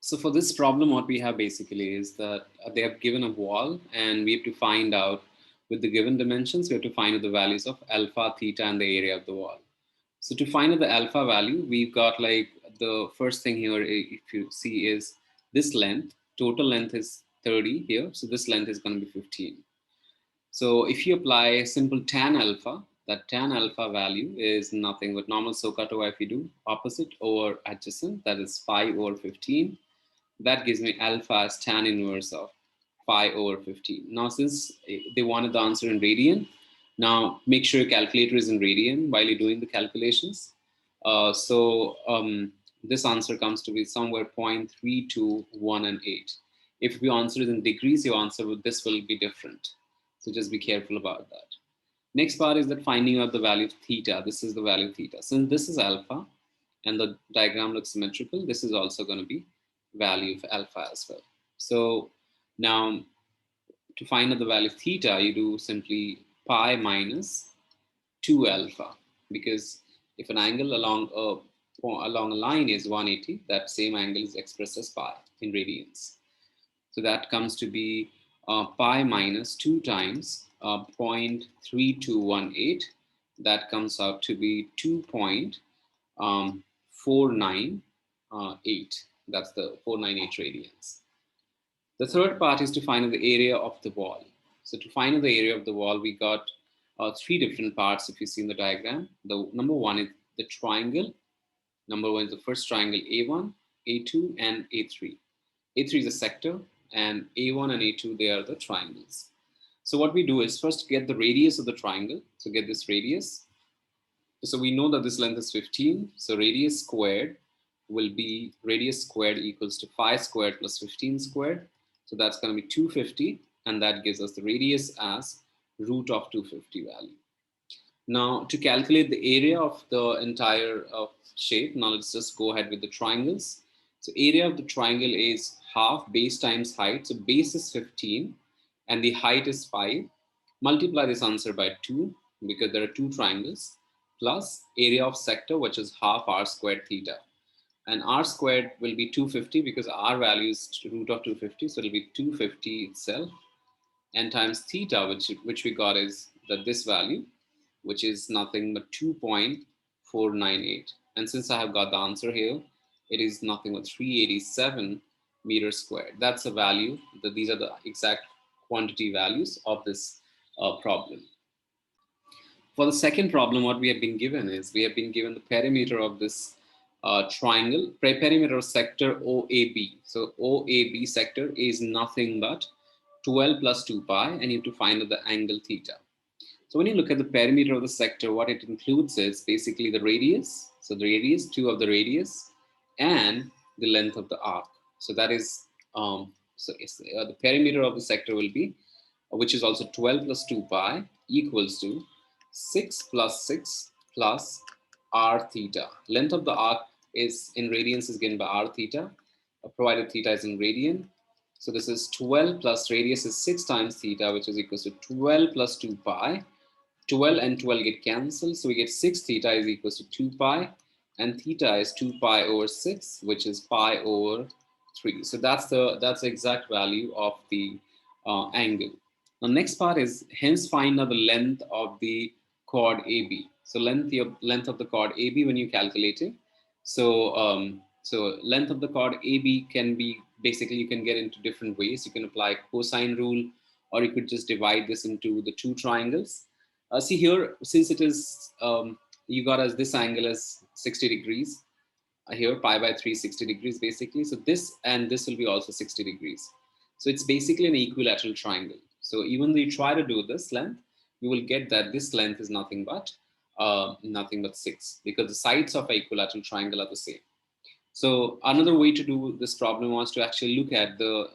So for this problem, what we have basically is that they have given a wall and we have to find out with the given dimensions, we have to find out the values of alpha, theta, and the area of the wall. So to find out the alpha value, we've got like the first thing here, if you see, is this length. Total length is 30 here. So this length is going to be 15. So if you apply simple tan alpha, that tan alpha value is nothing but normal SOHCAHTOA if you do opposite over adjacent, that is 5 over 15. That gives me alpha as tan inverse of 5 over 15. Now, since they wanted the answer in radian, now make sure your calculator is in radian while you're doing the calculations. This answer comes to be somewhere 0.321 If you answer it in degrees, your answer with this will be different. So just be careful about that. Next part is that finding out the value of theta. This is the value of theta. Since this is alpha and the diagram looks symmetrical, this is also going to be value of alpha as well. So now to find out the value of theta, you do simply pi minus 2 alpha, because if an angle along a line is 180, that same angle is expressed as pi in radians. So that comes to be pi minus 2 times 0.3218. That comes out to be 2.498. That's the 498 radians. The third part is to find out the area of the wall. So to find out the area of the wall, we got three different parts if you see in the diagram. The number one is the triangle. Number one is the first triangle A1, A2, and A3. A3 is a sector, and A1 and A2, they are the triangles. So what we do is first get the radius of the triangle. So get this radius. So we know that this length is 15. So radius squared will be radius squared equals to 5 squared plus 15 squared. So that's going to be 250. And that gives us the radius as root of 250 value. Now to calculate the area of the entire shape, now let's just go ahead with the triangles. So area of the triangle is half base times height. So base is 15 and the height is 5. Multiply this answer by 2 because there are two triangles, plus area of sector, which is half r squared theta. And r squared will be 250 because r value is root of 250. So it'll be 250 itself, and times theta, which we got is that this value, which is nothing but 2.498. And since I have got the answer here, it is nothing but 387 meters squared. That's the value. These are the exact quantity values of this problem. For the second problem, what we have been given is we have been given the perimeter of this triangle, perimeter of sector OAB. So OAB sector is nothing but 12 plus 2 pi, and you have to find out the angle theta. So when you look at the perimeter of the sector, what it includes is basically the radius. So the radius, 2 of the radius, and the length of the arc. So that is, the perimeter of the sector will be, which is also 12 plus 2 pi equals to 6 plus 6 plus r theta. Length of the arc is in radians is given by r theta, provided theta is in radian. So this is 12 plus radius is 6 times theta, which is equals to 12 plus 2 pi. 12 and 12 get cancelled. So we get 6 theta is equals to 2 pi. And theta is 2 pi over 6, which is pi over 3. So that's the exact value of the angle. The next part is hence find out the length of the chord AB. So length of the chord AB when you calculate it. So length of the chord AB can be basically, you can get into different ways. You can apply cosine rule, or you could just divide this into the two triangles. See here, since it is you got as this angle as 60 degrees. Here pi by 3 60 degrees basically. So this and this will be also 60 degrees. So it's basically an equilateral triangle. So even though you try to do this length, you will get that this length is nothing but 6, because the sides of an equilateral triangle are the same. So another way to do this problem was to actually look at the,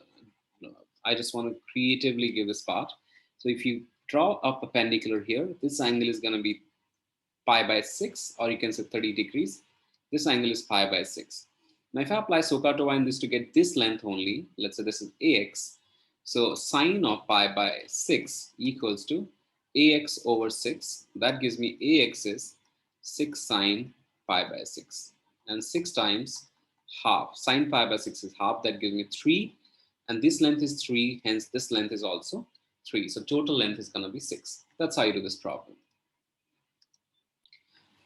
I just want to creatively give this part. So if you draw a perpendicular here, this angle is going to be pi by 6, or you can say 30 degrees. This angle is pi by 6. Now if I apply SOHCAHTOA in this to get this length only, let's say this is AX. So sine of pi by 6 equals to AX over 6. That gives me AX is 6 sine pi by 6. And 6 times half. Sine pi by 6 is half. That gives me 3. And this length is 3. Hence, this length is also 3. So total length is going to be 6. That's how you do this problem.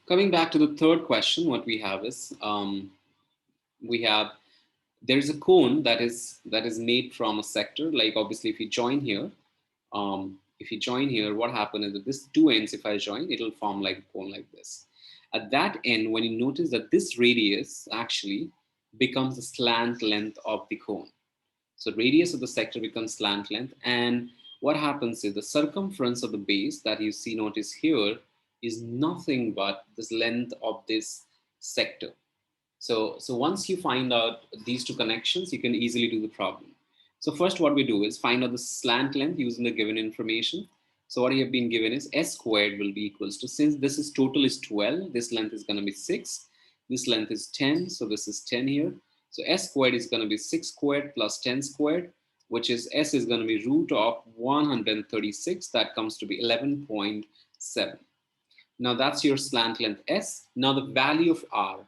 Coming back to the third question, what we have is we have there's a cone that is made from a sector. Like obviously, if you join here, what happens is that this two ends, if I join, it'll form like a cone like this. At that end, when you notice that this radius actually becomes the slant length of the cone. So radius of the sector becomes slant length. And what happens is the circumference of the base that you see, notice here, is nothing but this length of this sector. So once you find out these two connections, you can easily do the problem. So first what we do is find out the slant length using the given information. So what you have been given is s squared will be equals to, since this is total is 12, this length is going to be 6, this length is 10, so this is 10 here. So s squared is going to be 6 squared plus 10 squared, which is s is going to be root of 136. That comes to be 11.7. Now that's your slant length S. Now the value of R.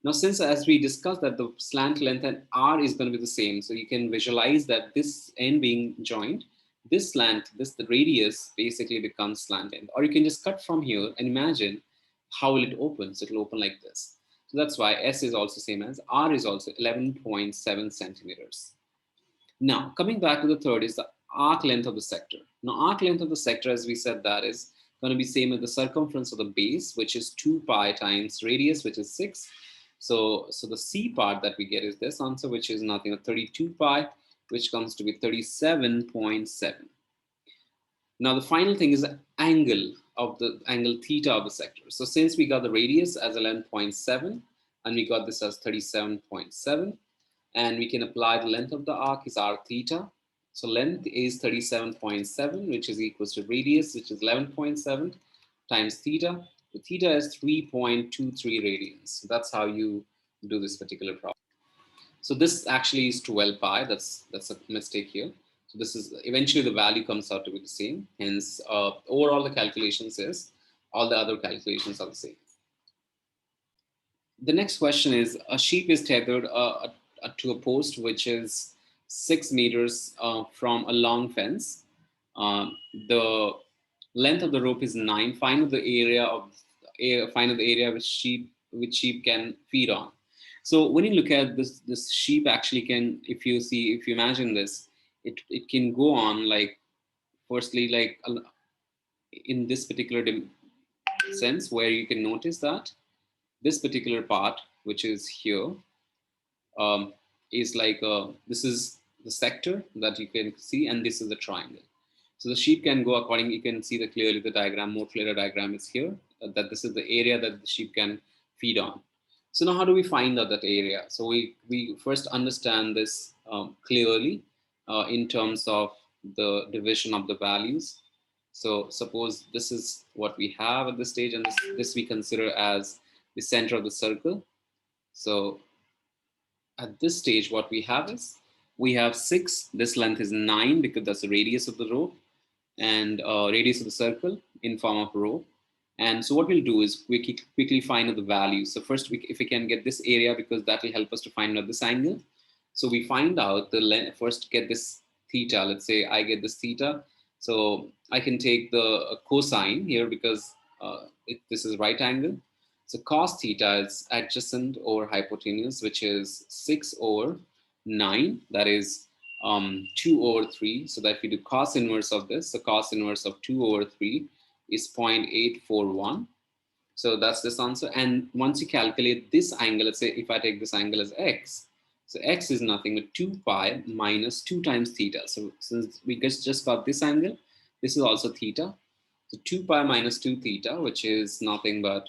Now since as we discussed that the slant length and R is going to be the same, so you can visualize that this end being joined, this slant, the radius basically becomes slant end. Or you can just cut from here and imagine how will it open. So it will open like this. So that's why S is also same as R is also 11.7 centimeters. Now, coming back to the third is the arc length of the sector. Now, arc length of the sector, as we said, that is going to be same as the circumference of the base, which is 2 pi times radius, which is 6. So the C part that we get is this answer, which is nothing but 32 pi, which comes to be 37.7. Now, the final thing is the angle theta of the sector. So since we got the radius as 11.7 and we got this as 37.7, and we can apply the length of the arc is r theta. So length is 37.7, which is equals to radius, which is 11.7 times theta. The theta is 3.23 radians. So that's how you do this particular problem. So this actually is 12 pi. That's a mistake here. So this is eventually the value comes out to be the same. Hence, overall the calculations is all the other calculations are the same. The next question is a sheep is tethered to a post which is 6 meters from a long fence. The length of the rope is 9. Find out the area which sheep can feed on. So when you look at this sheep actually can, if you imagine this, it can go on like, firstly, like in this particular sense, where you can notice that this particular part, which is here, is like this is the sector that you can see, and this is the triangle. So the sheep can go according, you can see clearly the diagram, more clearer diagram is here, that this is the area that the sheep can feed on. So now how do we find out that area? So we first understand this clearly in terms of the division of the values. So suppose this is what we have at this stage, and this we consider as the center of the circle. So at this stage, what we have is we have 6. This length is 9 because that's the radius of the rope, and radius of the circle in form of rope. And so what we'll do is we quickly find out the value. So first, if we can get this area, because that will help us to find out this angle. So we find out the length, first get this theta. Let's say I get this theta. So I can take the cosine here because this is right angle. So cos theta is adjacent over hypotenuse, which is 6 over 9. That is 2 over 3. So that if we do cos inverse of this, the cos inverse of 2 over 3 is 0.841. So that's this answer. And once you calculate this angle, let's say if I take this angle as x, so x is nothing but 2 pi minus 2 times theta. So since we just got this angle, this is also theta. So 2 pi minus 2 theta, which is nothing but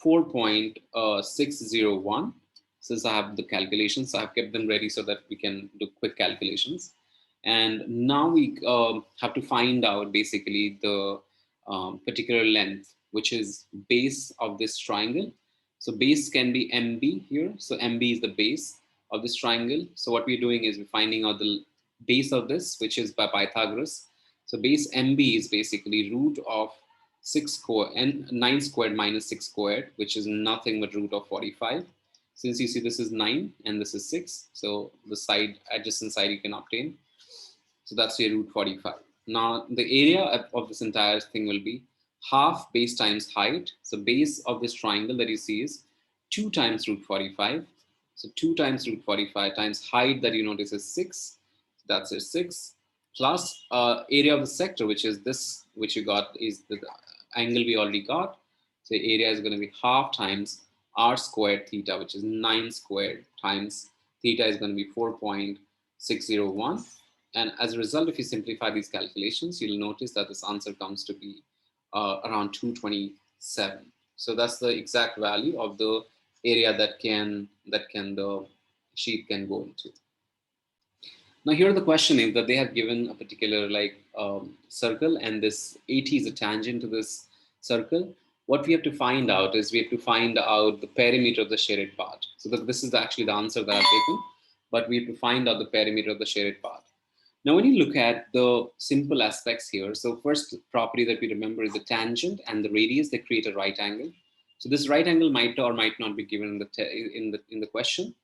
4.601. Since I have the calculations, I have kept them ready so that we can do quick calculations. And now we have to find out basically the particular length, which is base of this triangle. So base can be MB here. So MB is the base of this triangle. So what we're doing is we're finding out the base of this, which is by Pythagoras. So base MB is basically root of 6 squared and 9 squared minus 6 squared, which is nothing but root of 45. Since you see this is 9 and this is 6, so the side adjacent side you can obtain. So that's your root 45. Now the area of this entire thing will be half base times height. So base of this triangle that you see is 2 times root 45. So 2 times root 45 times height that you notice is 6. So that's your 6 plus area of the sector, which is this, which you got is the angle we already got. So area is going to be half times r squared theta, which is 9 squared times theta is going to be 4.601. And as a result, if you simplify these calculations, you'll notice that this answer comes to be around 227. So that's the exact value of the area that the sheet can go into. Now here the question is that they have given a particular circle, and this 80 is a tangent to this circle. What we have to find out is we have to find out the perimeter of the shaded part. So this is actually the answer that I've taken, but we have to find out the perimeter of the shaded part. Now, when you look at the simple aspects here, so first property that we remember is the tangent and the radius, they create a right angle. So this right angle might or might not be given in the question.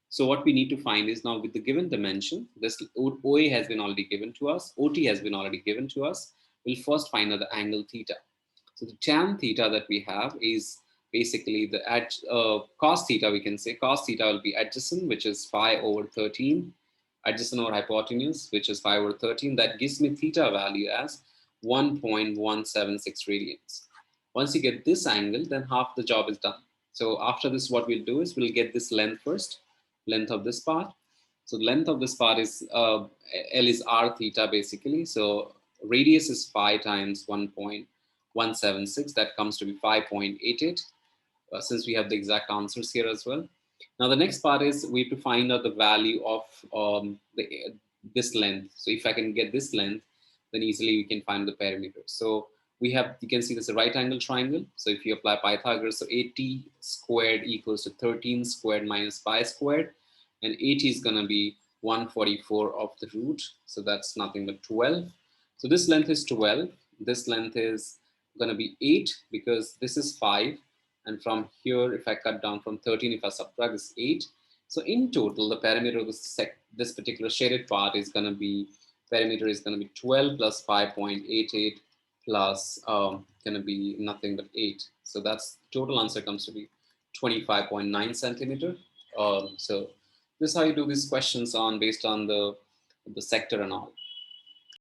So what we need to find is, now with the given dimension, this OA has been already given to us, OT has been already given to us. We'll first find out the angle theta. So the tan theta that we have is basically the cos theta, we can say. Cos theta will be adjacent, which is 5/13, adjacent over hypotenuse, which is 5/13. That gives me theta value as 1.176 radians. Once you get this angle, then half the job is done. So after this, what we'll do is we'll get this length first, length of this part. So the length of this part is L is r theta basically. So radius is 5 times 1.176. That comes to be 5.88. Since we have the exact answers here as well. Now the next part is we have to find out the value of this length. So if I can get this length, then easily we can find the perimeter. So you can see this is a right angle triangle. So if you apply Pythagoras, so 80 squared equals to 13 squared minus 5 squared, and 80 is going to be 144 of the root. So that's nothing but 12. So this length is 12. This length is going to be 8 because this is 5. And from here, if I cut down from 13, if I subtract this 8. So in total, the perimeter of this particular shaded part is going to be, perimeter is going to be 12 plus 5.88 plus going to be nothing but 8. So that's total answer comes to be 25.9 centimeter. So this is how you do these questions on based on the sector and all.